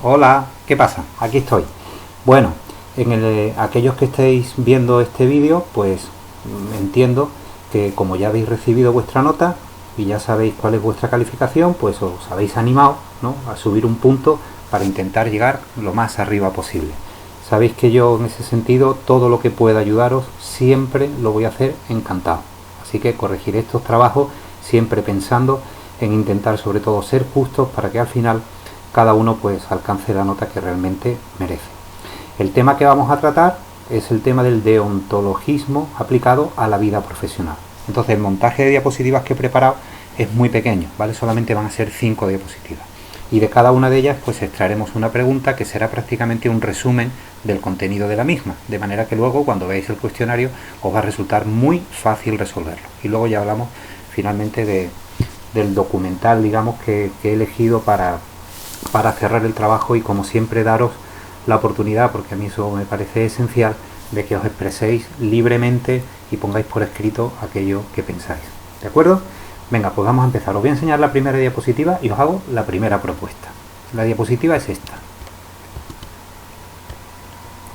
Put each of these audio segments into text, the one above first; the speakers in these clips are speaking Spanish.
Hola, ¿qué pasa? Aquí estoy. Bueno, aquellos que estéis viendo este vídeo, pues entiendo que como ya habéis recibido vuestra nota y ya sabéis cuál es vuestra calificación, pues os habéis animado, ¿no?, a subir un punto para intentar llegar lo más arriba posible. Sabéis que yo en ese sentido todo lo que pueda ayudaros siempre lo voy a hacer encantado. Así que corregiré estos trabajos siempre pensando en intentar sobre todo ser justos para que al final cada uno pues alcance la nota que realmente merece. El tema que vamos a tratar es el tema del deontologismo aplicado a la vida profesional. Entonces el montaje de diapositivas que he preparado es muy pequeño, ¿vale? Solamente van a ser 5 diapositivas. Y de cada una de ellas pues extraeremos una pregunta que será prácticamente un resumen del contenido de la misma, de manera que luego cuando veáis el cuestionario os va a resultar muy fácil resolverlo. Y luego ya hablamos finalmente del documental, digamos, que he elegido para cerrar el trabajo, y como siempre daros la oportunidad, porque a mí eso me parece esencial, de que os expreséis libremente y pongáis por escrito aquello que pensáis. ¿De acuerdo? Venga, pues vamos a empezar. Os voy a enseñar la primera diapositiva y os hago la primera propuesta. La diapositiva es esta.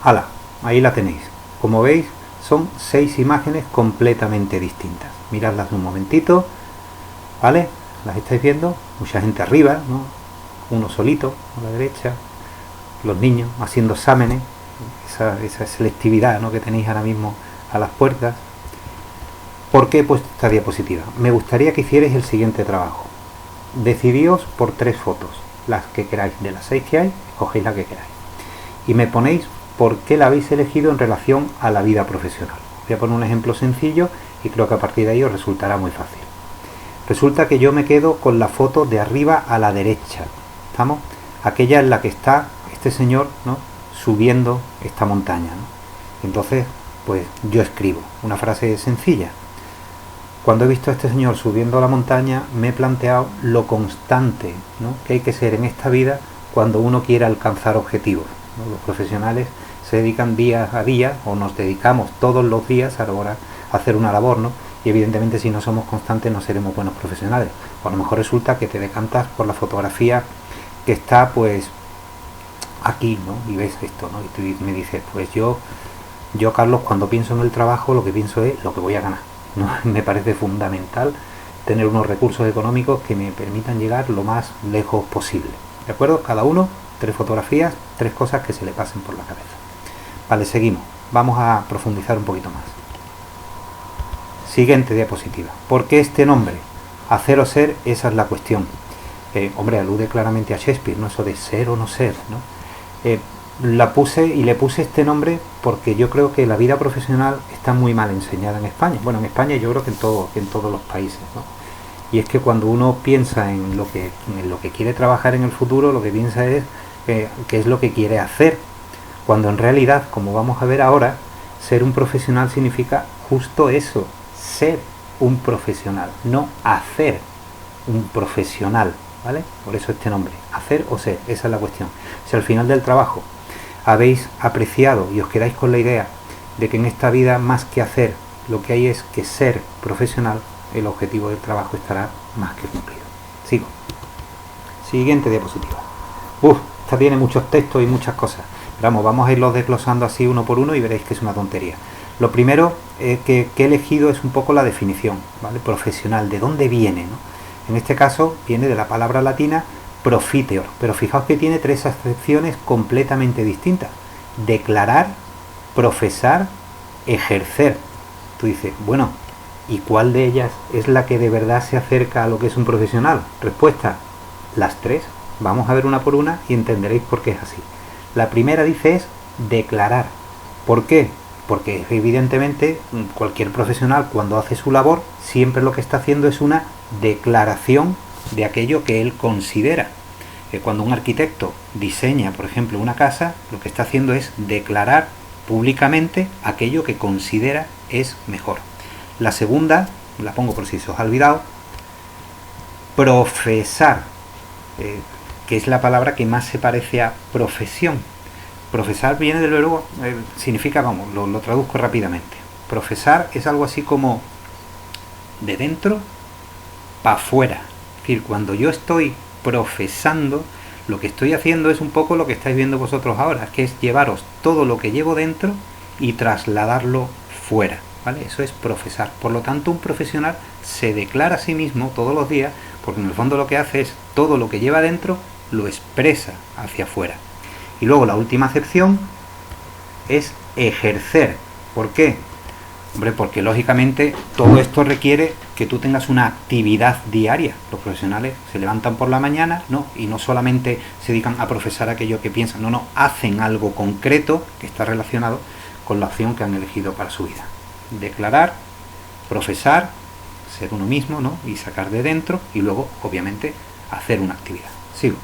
¡Hala! Ahí la tenéis. Como veis, son 6 imágenes completamente distintas. Miradlas un momentito, ¿vale? ¿Las estáis viendo? Mucha gente arriba, ¿no? Uno solito a la derecha, los niños haciendo exámenes, esa selectividad, ¿no?, que tenéis ahora mismo a las puertas. ¿Por qué he puesto esta diapositiva? Me gustaría que hicierais el siguiente trabajo. Decidíos por 3 fotos, las que queráis. De las 6 que hay, escogéis la que queráis. Y me ponéis por qué la habéis elegido en relación a la vida profesional. Voy a poner un ejemplo sencillo y creo que a partir de ahí os resultará muy fácil. Resulta que yo me quedo con la foto de arriba a la derecha. ¿Estamos? Aquella en la que está este señor, ¿no?, subiendo esta montaña, ¿no? Entonces, pues yo escribo una frase sencilla. Cuando he visto a este señor subiendo la montaña, me he planteado lo constante, ¿no?, que hay que ser en esta vida cuando uno quiere alcanzar objetivos, ¿no? Los profesionales se dedican día a día, o nos dedicamos todos los días ahora a hacer una labor, ¿no? Y evidentemente si no somos constantes no seremos buenos profesionales. O a lo mejor resulta que te decantas por la fotografía que está pues aquí, ¿no?, y ves esto, ¿no?, y tú me dices, pues yo Carlos, cuando pienso en el trabajo, lo que pienso es lo que voy a ganar, ¿no? Me parece fundamental tener unos recursos económicos que me permitan llegar lo más lejos posible. ¿De acuerdo? Cada uno 3 fotografías, 3 cosas que se le pasen por la cabeza. Vale, seguimos. Vamos a profundizar un poquito más. Siguiente diapositiva. ¿Por qué este nombre? Hacer o ser, esa es la cuestión. Hombre, alude claramente a Shakespeare, ¿no? Eso de ser o no ser, ¿no? Le puse este nombre porque yo creo que la vida profesional está muy mal enseñada en España. Bueno, en España yo creo que en todos los países, ¿no? Y es que cuando uno piensa en lo que quiere trabajar en el futuro, lo que piensa es qué es lo que quiere hacer. Cuando en realidad, como vamos a ver ahora, ser un profesional significa justo eso, ser un profesional, no hacer un profesional, ¿vale? Por eso este nombre, hacer o ser, esa es la cuestión. Si al final del trabajo habéis apreciado y os quedáis con la idea de que en esta vida más que hacer, lo que hay es que ser profesional, el objetivo del trabajo estará más que cumplido. Sigo. Siguiente diapositiva. Esta tiene muchos textos y muchas cosas. Pero vamos a irlos desglosando así uno por uno y veréis que es una tontería. Lo primero que he elegido es un poco la definición, ¿vale? Profesional, ¿de dónde viene, no? En este caso viene de la palabra latina profiteor, pero fijaos que tiene 3 acepciones completamente distintas: declarar, profesar, ejercer. Tú dices, bueno, ¿y cuál de ellas es la que de verdad se acerca a lo que es un profesional? Respuesta, las 3. Vamos a ver una por una y entenderéis por qué es así. La primera dice es declarar. ¿Por qué? Porque evidentemente cualquier profesional, cuando hace su labor, siempre lo que está haciendo es una declaración de aquello que él considera. Cuando un arquitecto diseña, por ejemplo, una casa, lo que está haciendo es declarar públicamente aquello que considera es mejor. La segunda, la pongo por si se os ha olvidado, profesar, que es la palabra que más se parece a profesión. Profesar viene del verbo, significa, lo traduzco rápidamente. Profesar es algo así como de dentro para afuera. Es decir, cuando yo estoy profesando, Lo que estoy haciendo es un poco lo que estáis viendo vosotros ahora, que es llevaros todo lo que llevo dentro y trasladarlo fuera, ¿vale? Eso es profesar. Por lo tanto, un profesional se declara a sí mismo todos los días, porque en el fondo lo que hace es todo lo que lleva dentro lo expresa hacia afuera. Y luego la última acepción es ejercer. ¿Por qué? Hombre, porque lógicamente todo esto requiere que tú tengas una actividad diaria. Los profesionales se levantan por la mañana, ¿no? Y no solamente se dedican a profesar aquello que piensan, no, hacen algo concreto que está relacionado con la opción que han elegido para su vida. Declarar, profesar, ser uno mismo, ¿no? Y sacar de dentro y luego, obviamente, hacer una actividad. Sigo.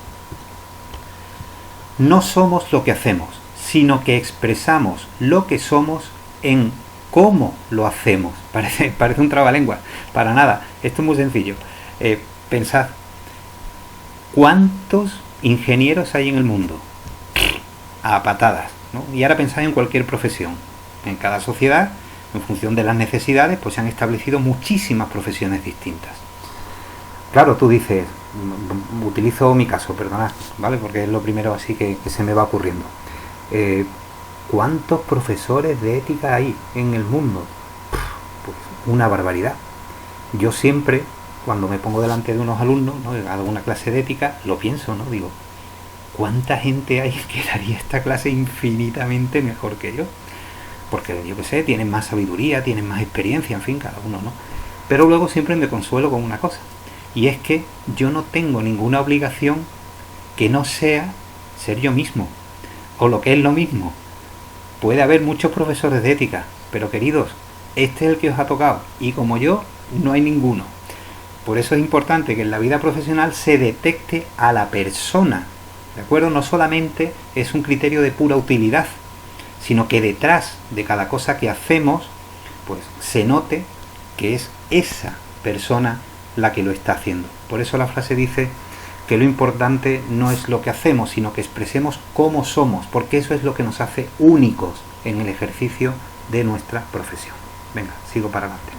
No somos lo que hacemos, sino que expresamos lo que somos en cómo lo hacemos. Parece un trabalengua. Para nada. Esto es muy sencillo. Pensad, ¿cuántos ingenieros hay en el mundo? A patadas, ¿no? Y ahora pensad en cualquier profesión. En cada sociedad, en función de las necesidades, pues se han establecido muchísimas profesiones distintas. Claro, tú dices, utilizo mi caso, perdonad, ¿vale? Porque es lo primero así que se me va ocurriendo. ¿Cuántos profesores de ética hay en el mundo? Pues una barbaridad. Yo siempre, cuando me pongo delante de unos alumnos, ¿no? Hago una clase de ética, lo pienso, ¿no? Digo, ¿cuánta gente hay que daría esta clase infinitamente mejor que yo? Porque, yo qué sé, tienen más sabiduría, tienen más experiencia, en fin, cada uno, ¿no? Pero luego siempre me consuelo con una cosa, y es que yo no tengo ninguna obligación que no sea ser yo mismo, o lo que es lo mismo. Puede haber muchos profesores de ética, pero queridos, este es el que os ha tocado, y como yo, no hay ninguno. Por eso es importante que en la vida profesional se detecte a la persona, ¿de acuerdo? No solamente es un criterio de pura utilidad, sino que detrás de cada cosa que hacemos, pues se note que es esa persona la que lo está haciendo. Por eso la frase dice que lo importante no es lo que hacemos, sino que expresemos cómo somos, porque eso es lo que nos hace únicos en el ejercicio de nuestra profesión. Venga, sigo para adelante.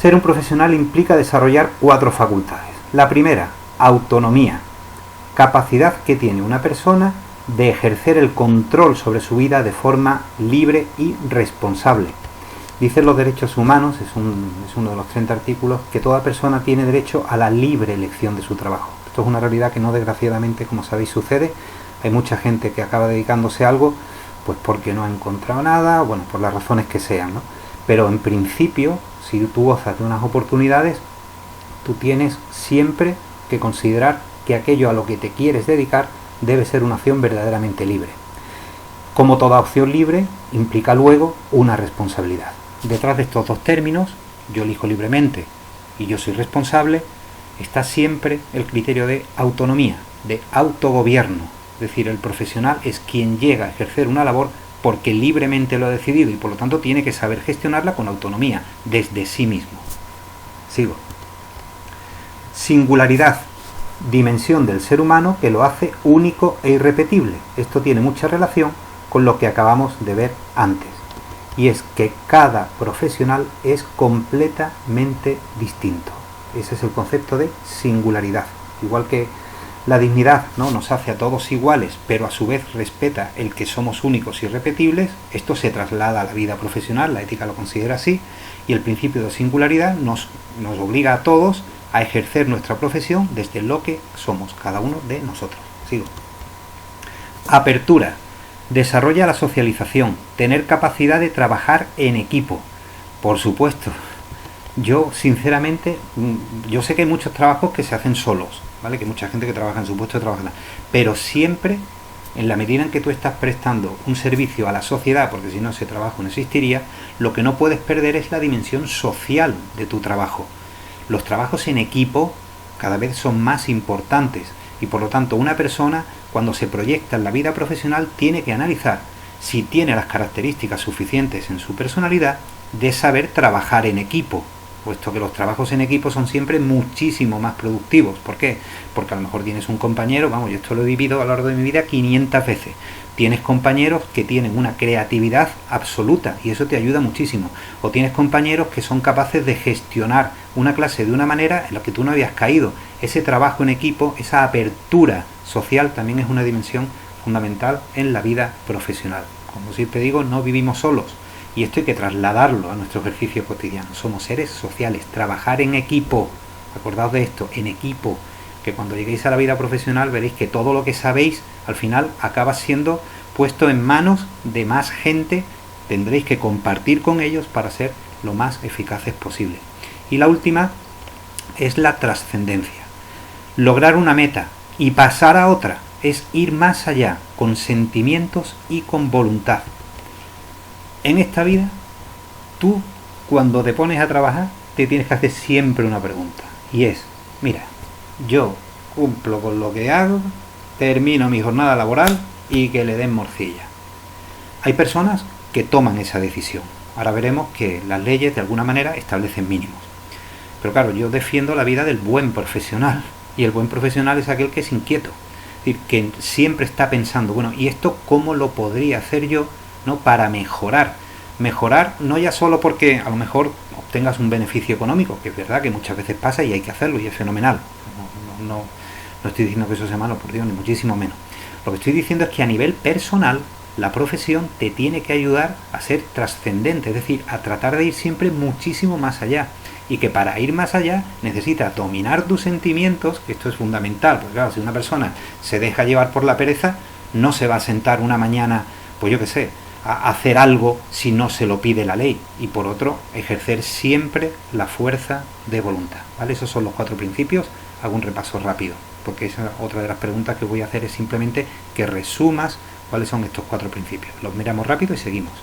Ser un profesional implica desarrollar 4 facultades. La primera, autonomía, capacidad que tiene una persona de ejercer el control sobre su vida de forma libre y responsable. Dicen los derechos humanos, es uno de los 30 artículos, que toda persona tiene derecho a la libre elección de su trabajo. Esto es una realidad que no, desgraciadamente, como sabéis, sucede. Hay mucha gente que acaba dedicándose a algo pues porque no ha encontrado nada, bueno, por las razones que sean, ¿no? Pero en principio, si tú gozas de unas oportunidades, tú tienes siempre que considerar que aquello a lo que te quieres dedicar debe ser una opción verdaderamente libre. Como toda opción libre, implica luego una responsabilidad. Detrás de estos 2 términos, yo elijo libremente y yo soy responsable, está siempre el criterio de autonomía, de autogobierno. Es decir, el profesional es quien llega a ejercer una labor porque libremente lo ha decidido y por lo tanto tiene que saber gestionarla con autonomía, desde sí mismo. Sigo. Singularidad, dimensión del ser humano que lo hace único e irrepetible. Esto tiene mucha relación con lo que acabamos de ver antes. Y es que cada profesional es completamente distinto. Ese es el concepto de singularidad. Igual que la dignidad, ¿no?, nos hace a todos iguales, pero a su vez respeta el que somos únicos y irrepetibles, esto se traslada a la vida profesional, la ética lo considera así, y el principio de singularidad nos obliga a todos a ejercer nuestra profesión desde lo que somos, cada uno de nosotros. Sigo. Apertura. Desarrolla la socialización, tener capacidad de trabajar en equipo. Por supuesto, yo sinceramente, yo sé que hay muchos trabajos que se hacen solos, ¿vale? Que hay mucha gente que trabaja en su puesto de trabajo, pero siempre, en la medida en que tú estás prestando un servicio a la sociedad, porque si no ese trabajo no existiría, lo que no puedes perder es la dimensión social de tu trabajo. Los trabajos en equipo cada vez son más importantes y por lo tanto una persona, cuando se proyecta en la vida profesional, tiene que analizar si tiene las características suficientes en su personalidad de saber trabajar en equipo, puesto que los trabajos en equipo son siempre muchísimo más productivos. ¿Por qué? Porque a lo mejor tienes un compañero, vamos, yo esto lo he vivido a lo largo de mi vida 500 veces, Tienes compañeros que tienen una creatividad absoluta y eso te ayuda muchísimo. O tienes compañeros que son capaces de gestionar una clase de una manera en la que tú no habías caído. Ese trabajo en equipo, esa apertura social también es una dimensión fundamental en la vida profesional. Como siempre digo, no vivimos solos y esto hay que trasladarlo a nuestro ejercicio cotidiano. Somos seres sociales, trabajar en equipo. Acordaos de esto, en equipo. Que cuando lleguéis a la vida profesional veréis que todo lo que sabéis al final acaba siendo puesto en manos de más gente, tendréis que compartir con ellos para ser lo más eficaces posible. Y la última es la trascendencia. Lograr una meta y pasar a otra es ir más allá, con sentimientos y con voluntad. En esta vida, tú cuando te pones a trabajar te tienes que hacer siempre una pregunta y es, mira, yo cumplo con lo que hago, termino mi jornada laboral y que le den morcilla. Hay personas que toman esa decisión. Ahora veremos que las leyes de alguna manera establecen mínimos. Pero claro, yo defiendo la vida del buen profesional y el buen profesional es aquel que es inquieto. Es decir, que siempre está pensando, bueno, ¿y esto cómo lo podría hacer yo, ¿no? Para mejorar? Mejorar no ya solo porque a lo mejor obtengas un beneficio económico, que es verdad que muchas veces pasa y hay que hacerlo y es fenomenal. No estoy diciendo que eso sea malo, por Dios, ni muchísimo menos. Lo que estoy diciendo es que a nivel personal la profesión te tiene que ayudar a ser trascendente, es decir, a tratar de ir siempre muchísimo más allá. Y que para ir más allá necesitas dominar tus sentimientos, que esto es fundamental, porque claro, si una persona se deja llevar por la pereza, no se va a sentar una mañana, pues yo qué sé, a hacer algo si no se lo pide la ley. Y por otro, ejercer siempre la fuerza de voluntad. ¿Vale? Esos son los 4 principios. Hago un repaso rápido, porque esa otra de las preguntas que voy a hacer es simplemente que resumas cuáles son estos 4 principios. Los miramos rápido y seguimos.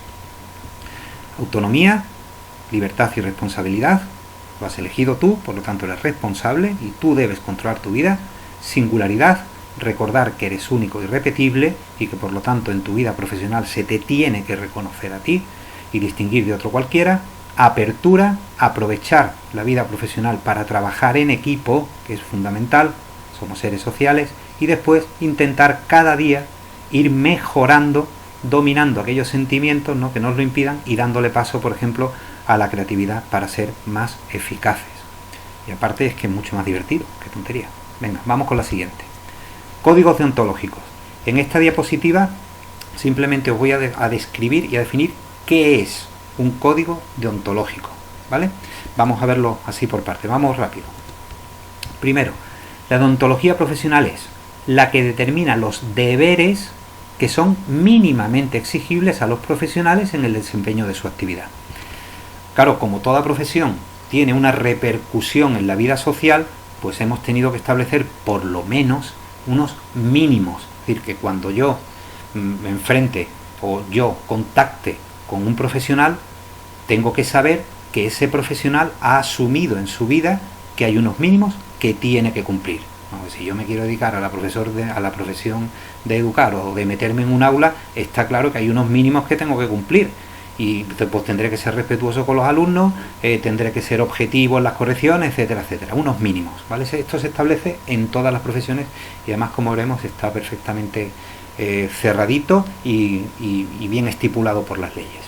Autonomía, libertad y responsabilidad. Lo has elegido tú, por lo tanto eres responsable y tú debes controlar tu vida. Singularidad, recordar que eres único y irrepetible y que por lo tanto en tu vida profesional se te tiene que reconocer a ti y distinguir de otro cualquiera. Apertura, aprovechar la vida profesional para trabajar en equipo, que es fundamental, somos seres sociales, y después intentar cada día ir mejorando, dominando aquellos sentimientos, ¿no?, que nos lo impidan y dándole paso, por ejemplo, a la creatividad para ser más eficaces. Y aparte es que es mucho más divertido, qué tontería. Venga, vamos con la siguiente. Códigos deontológicos. En esta diapositiva simplemente os voy a describir y a definir qué es un código deontológico, ¿vale? Vamos a verlo así por parte, vamos rápido. Primero, la deontología profesional es la que determina los deberes que son mínimamente exigibles a los profesionales en el desempeño de su actividad. Claro, como toda profesión tiene una repercusión en la vida social, pues hemos tenido que establecer por lo menos unos mínimos. Es decir, que cuando yo me enfrente o yo contacte con un profesional, tengo que saber que ese profesional ha asumido en su vida que hay unos mínimos que tiene que cumplir. ¿No? Si yo me quiero dedicar a la profesión de educar o de meterme en un aula, está claro que hay unos mínimos que tengo que cumplir. Y pues tendré que ser respetuoso con los alumnos, tendré que ser objetivo en las correcciones, etcétera, etcétera. Unos mínimos, ¿vale? Esto se establece en todas las profesiones y además, como veremos, está perfectamente cerradito y bien estipulado por las leyes.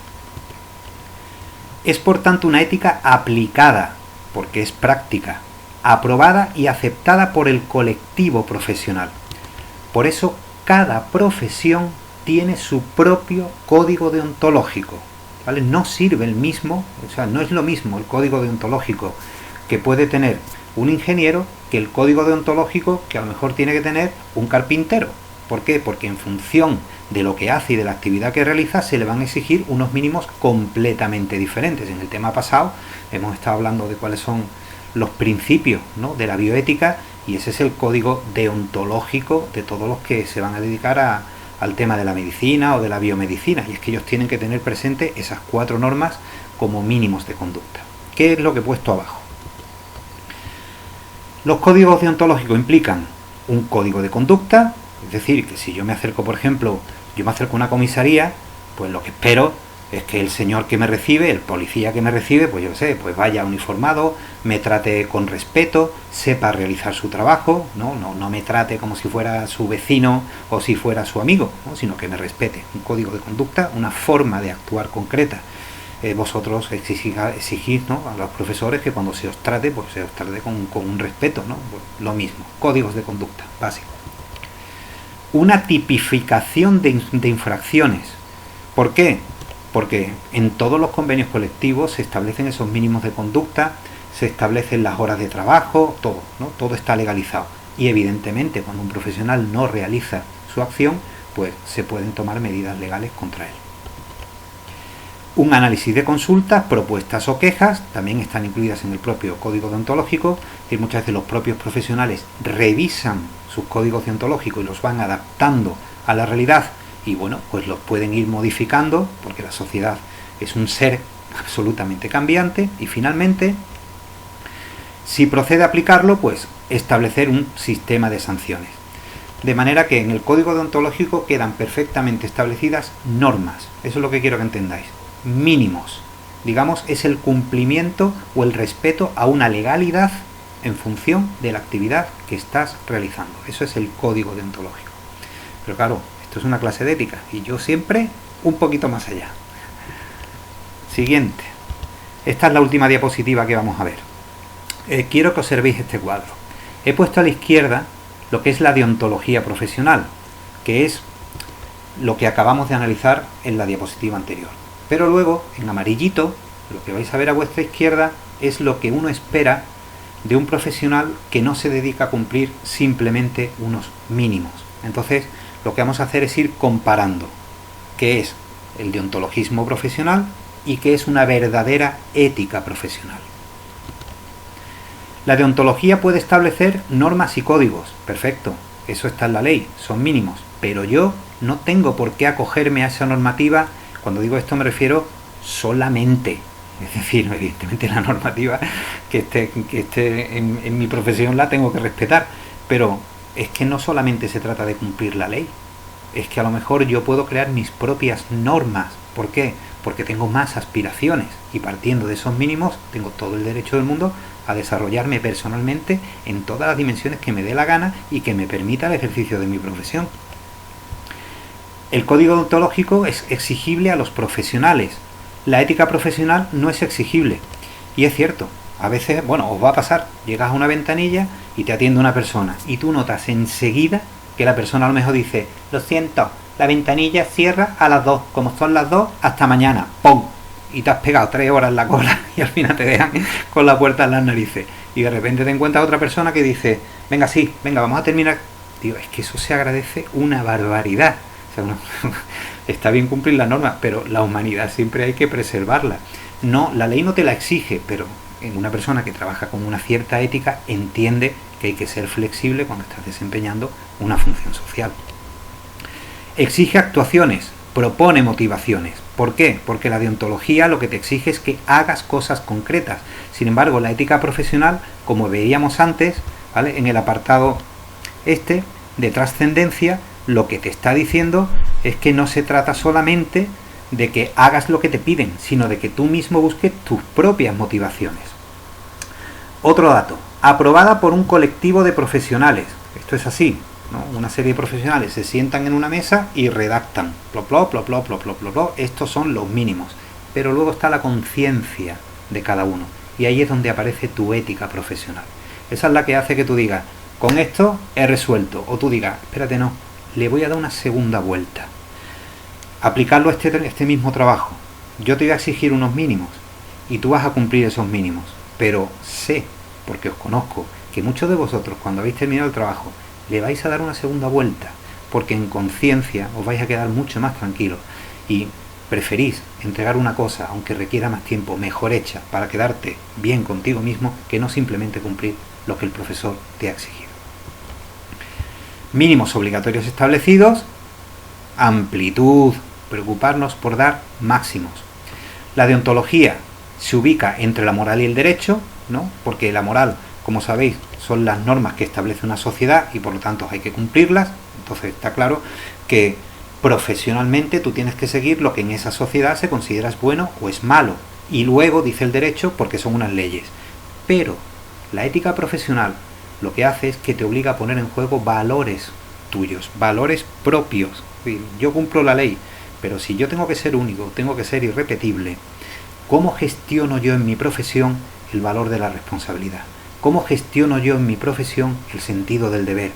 Es por tanto una ética aplicada, porque es práctica, aprobada y aceptada por el colectivo profesional. Por eso cada profesión tiene su propio código deontológico, ¿vale? No sirve el mismo, o sea, no es lo mismo el código deontológico que puede tener un ingeniero que el código deontológico que a lo mejor tiene que tener un carpintero. ¿Por qué? Porque en función de lo que hace y de la actividad que realiza se le van a exigir unos mínimos completamente diferentes. En el tema pasado hemos estado hablando de cuáles son los principios, ¿no?, de la bioética, y ese es el código deontológico de todos los que se van a dedicar al tema de la medicina o de la biomedicina, y es que ellos tienen que tener presente esas 4 normas como mínimos de conducta. ¿Qué es lo que he puesto abajo? Los códigos deontológicos implican un código de conducta, es decir, que si yo me acerco, por ejemplo, a una comisaría, pues lo que espero es que el señor que me recibe, el policía que me recibe, pues yo qué sé, pues vaya uniformado, me trate con respeto, sepa realizar su trabajo, no me trate como si fuera su vecino o si fuera su amigo, ¿no? Sino que me respete. Un código de conducta, una forma de actuar concreta. Vosotros exigís, ¿no?, a los profesores que cuando se os trate, pues se os trate con un respeto, ¿no? Pues lo mismo, códigos de conducta básicos. Una tipificación de infracciones. ¿Por qué? Porque en todos los convenios colectivos se establecen esos mínimos de conducta, se establecen las horas de trabajo, todo, ¿no? Todo está legalizado. Y evidentemente cuando un profesional no realiza su acción, pues se pueden tomar medidas legales contra él. Un análisis de consultas, propuestas o quejas también están incluidas en el propio código deontológico. Es decir, muchas veces los propios profesionales revisan sus códigos deontológicos y los van adaptando a la realidad y bueno, pues los pueden ir modificando porque la sociedad es un ser absolutamente cambiante. Y finalmente, si procede a aplicarlo, pues establecer un sistema de sanciones. De manera que en el código deontológico quedan perfectamente establecidas normas. Eso es lo que quiero que entendáis. Mínimos, digamos, es el cumplimiento o el respeto a una legalidad en función de la actividad que estás realizando. Eso es el código deontológico. Pero claro, esto es una clase de ética y yo siempre un poquito más allá. Siguiente. Esta es la última diapositiva que vamos a ver. Quiero que observéis este cuadro. He puesto a la izquierda lo que es la deontología profesional, que es lo que acabamos de analizar en la diapositiva anterior. Pero luego, en amarillito, lo que vais a ver a vuestra izquierda es lo que uno espera de un profesional que no se dedica a cumplir simplemente unos mínimos. Entonces, lo que vamos a hacer es ir comparando qué es el deontologismo profesional y qué es una verdadera ética profesional. La deontología puede establecer normas y códigos. Perfecto, eso está en la ley, son mínimos. Pero yo no tengo por qué acogerme a esa normativa. Cuando digo esto me refiero solamente, es decir, evidentemente la normativa que esté en mi profesión la tengo que respetar, pero es que no solamente se trata de cumplir la ley, es que a lo mejor yo puedo crear mis propias normas. ¿Por qué? Porque tengo más aspiraciones y partiendo de esos mínimos tengo todo el derecho del mundo a desarrollarme personalmente en todas las dimensiones que me dé la gana y que me permita el ejercicio de mi profesión. El código deontológico es exigible a los profesionales. La ética profesional no es exigible. Y es cierto, a veces, bueno, os va a pasar, llegas a una ventanilla y te atiende una persona y tú notas enseguida que la persona a lo mejor dice: lo siento, la ventanilla cierra a las 2, como son las 2, hasta mañana, ¡pum! Y te has pegado 3 horas en la cola y al final te dejan con la puerta en las narices. Y de repente te encuentras otra persona que dice: venga, sí, venga, vamos a terminar. Digo, es que eso se agradece una barbaridad. O sea, está bien cumplir las normas, pero la humanidad siempre hay que preservarla. No, la ley no te la exige, pero en una persona que trabaja con una cierta ética entiende que hay que ser flexible cuando estás desempeñando una función social. Exige actuaciones, propone motivaciones. ¿Por qué? Porque la deontología lo que te exige es que hagas cosas concretas. Sin embargo, la ética profesional, como veíamos antes, ¿vale?, en el apartado de trascendencia, lo que te está diciendo es que no se trata solamente de que hagas lo que te piden, sino de que tú mismo busques tus propias motivaciones. Otro dato: aprobada por un colectivo de profesionales. Esto es así, ¿no? Una serie de profesionales se sientan en una mesa y redactan. Plop, plop, plop, plop, plop, plop, plop. Estos son los mínimos. Pero luego está la conciencia de cada uno. Y ahí es donde aparece tu ética profesional. Esa es la que hace que tú digas: con esto he resuelto. O tú digas: espérate, no, le voy a dar una segunda vuelta. Aplicarlo a este mismo trabajo. Yo te voy a exigir unos mínimos y tú vas a cumplir esos mínimos. Pero sé, porque os conozco, que muchos de vosotros cuando habéis terminado el trabajo le vais a dar una segunda vuelta, porque en conciencia os vais a quedar mucho más tranquilos y preferís entregar una cosa, aunque requiera más tiempo, mejor hecha, para quedarte bien contigo mismo, que no simplemente cumplir lo que el profesor te ha exigido. Mínimos obligatorios establecidos, amplitud, preocuparnos por dar máximos. La deontología se ubica entre la moral y el derecho, ¿no? Porque la moral, como sabéis, son las normas que establece una sociedad y por lo tanto hay que cumplirlas. Entonces está claro que Profesionalmente tú tienes que seguir lo que en esa sociedad se considera es bueno o es malo. Y luego dice el derecho porque son unas leyes. Pero la ética profesional lo que hace es que te obliga a poner en juego valores tuyos, valores propios. Yo cumplo la ley, pero si yo tengo que ser único, tengo que ser irrepetible, ¿cómo gestiono yo en mi profesión el valor de la responsabilidad? ¿Cómo gestiono yo en mi profesión el sentido del deber?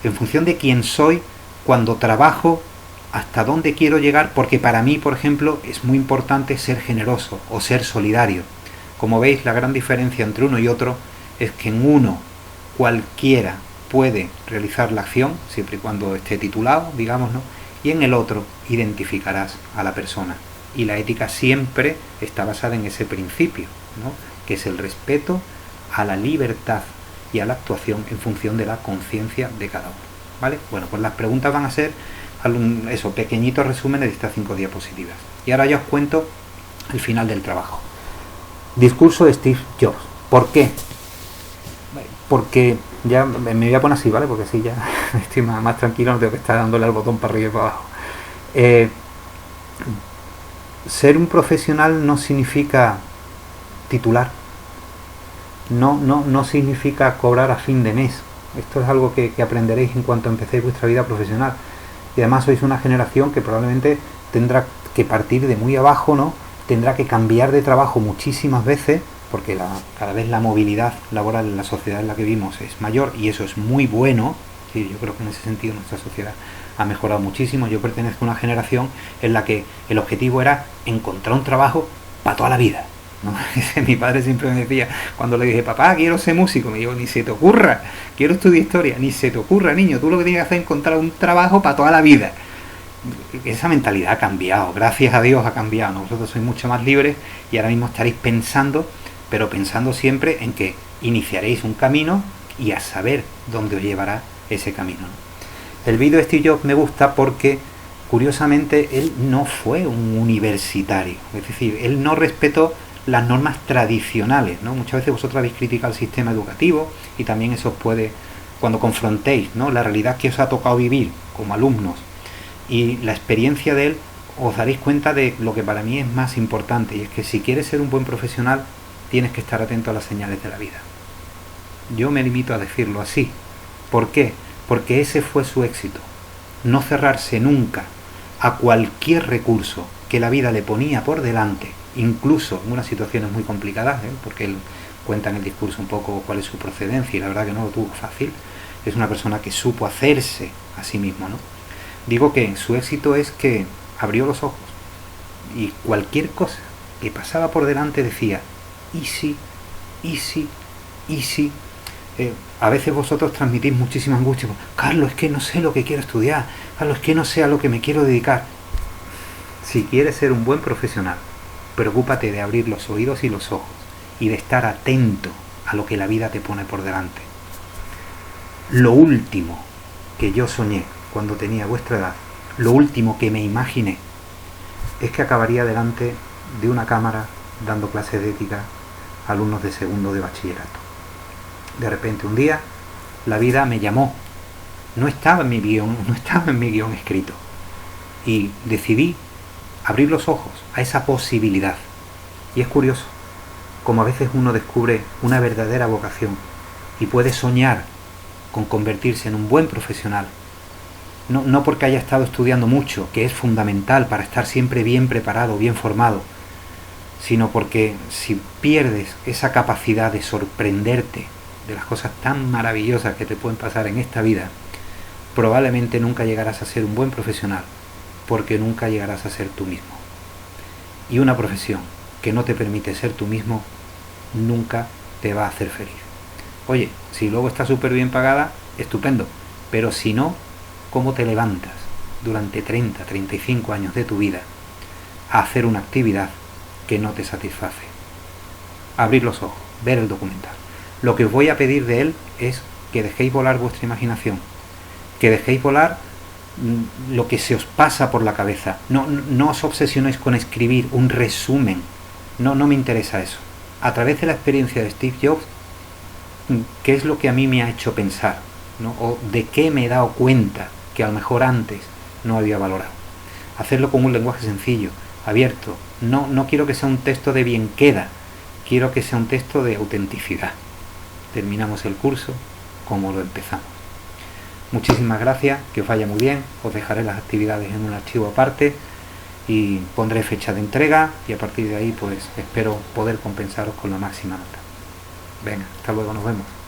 En función de quién soy, cuando trabajo, hasta dónde quiero llegar, porque para mí, por ejemplo, es muy importante ser generoso o ser solidario. Como veis, la gran diferencia entre uno y otro es que en uno cualquiera puede realizar la acción, siempre y cuando esté titulado, digamos, ¿no? Y en el otro identificarás a la persona. Y la ética siempre está basada en ese principio, ¿no? Que es el respeto a la libertad y a la actuación en función de la conciencia de cada uno, ¿vale? Bueno, pues las preguntas van a ser eso, pequeñitos resúmenes de estas 5 diapositivas. Y ahora ya os cuento el final del trabajo. Discurso de Steve Jobs. ¿Por qué? Porque ya me voy a poner así, ¿vale? Porque así ya estoy más tranquilo, no tengo que estar dándole al botón para arriba y para abajo. Ser un profesional no significa titular. No significa cobrar a fin de mes. Esto es algo que aprenderéis en cuanto empecéis vuestra vida profesional. Y además sois una generación que probablemente tendrá que partir de muy abajo, ¿no? Tendrá que cambiar de trabajo muchísimas veces, porque cada vez la movilidad laboral en la sociedad en la que vivimos es mayor, y eso es muy bueno. Sí, yo creo que en ese sentido nuestra sociedad ha mejorado muchísimo. Yo pertenezco a una generación en la que el objetivo era encontrar un trabajo para toda la vida, ¿no? Mi padre siempre me decía, cuando le dije, papá, quiero ser músico, me dijo, ni se te ocurra, quiero estudiar historia, ni se te ocurra, niño, tú lo que tienes que hacer es encontrar un trabajo para toda la vida. Esa mentalidad ha cambiado, gracias a Dios ha cambiado, nosotros sois mucho más libres y ahora mismo estaréis pensando, pero pensando siempre en que iniciaréis un camino y a saber dónde os llevará ese camino, ¿no? El vídeo de Steve Jobs me gusta porque curiosamente él no fue un universitario, es decir, él no respetó las normas tradicionales, ¿no? Muchas veces vosotros habéis criticado el sistema educativo y también eso os puede, cuando confrontéis, ¿no?, la realidad que os ha tocado vivir como alumnos y la experiencia de él, os daréis cuenta de lo que para mí es más importante, y es que si quieres ser un buen profesional tienes que estar atento a las señales de la vida. Yo me limito a decirlo así. ¿Por qué? Porque ese fue su éxito. No cerrarse nunca a cualquier recurso que la vida le ponía por delante, incluso en unas situaciones muy complicadas, porque él cuenta en el discurso un poco cuál es su procedencia y la verdad que no lo tuvo fácil. Es una persona que supo hacerse a sí mismo, ¿no? Digo que su éxito es que abrió los ojos y cualquier cosa que pasaba por delante decía easy, easy, easy. A veces vosotros transmitís muchísima angustia. Carlos, es que no sé lo que quiero estudiar. Carlos, es que no sé a lo que me quiero dedicar. Si quieres ser un buen profesional, preocúpate de abrir los oídos y los ojos y de estar atento a lo que la vida te pone por delante. Lo último que yo soñé cuando tenía vuestra edad, lo último que me imaginé, es que acabaría delante de una cámara dando clases de ética a alumnos de segundo de bachillerato. De repente un día la vida me llamó, no estaba en mi guión escrito, y decidí abrir los ojos a esa posibilidad. Y es curioso como a veces uno descubre una verdadera vocación y puede soñar con convertirse en un buen profesional, no porque haya estado estudiando mucho, que es fundamental para estar siempre bien preparado, bien formado, sino porque si pierdes esa capacidad de sorprenderte de las cosas tan maravillosas que te pueden pasar en esta vida, probablemente nunca llegarás a ser un buen profesional, porque nunca llegarás a ser tú mismo. Y una profesión que no te permite ser tú mismo, nunca te va a hacer feliz. Oye, si luego está súper bien pagada, estupendo, pero si no, ¿cómo te levantas durante 30, 35 años de tu vida a hacer una actividad que no te satisface? Abrir los ojos, ver el documental. Lo que os voy a pedir de él es que dejéis volar vuestra imaginación, que dejéis volar lo que se os pasa por la cabeza. No os obsesionéis con escribir un resumen, no me interesa eso. A través de la experiencia de Steve Jobs, ¿qué es lo que a mí me ha hecho pensar, ¿no? O de qué me he dado cuenta que a lo mejor antes no había valorado? hacerlo con un lenguaje sencillo, abierto. No quiero que sea un texto de bien queda, quiero que sea un texto de autenticidad. Terminamos el curso como lo empezamos. Muchísimas gracias, que os vaya muy bien, os dejaré las actividades en un archivo aparte y pondré fecha de entrega y a partir de ahí pues espero poder compensaros con la máxima nota. Venga, hasta luego, nos vemos.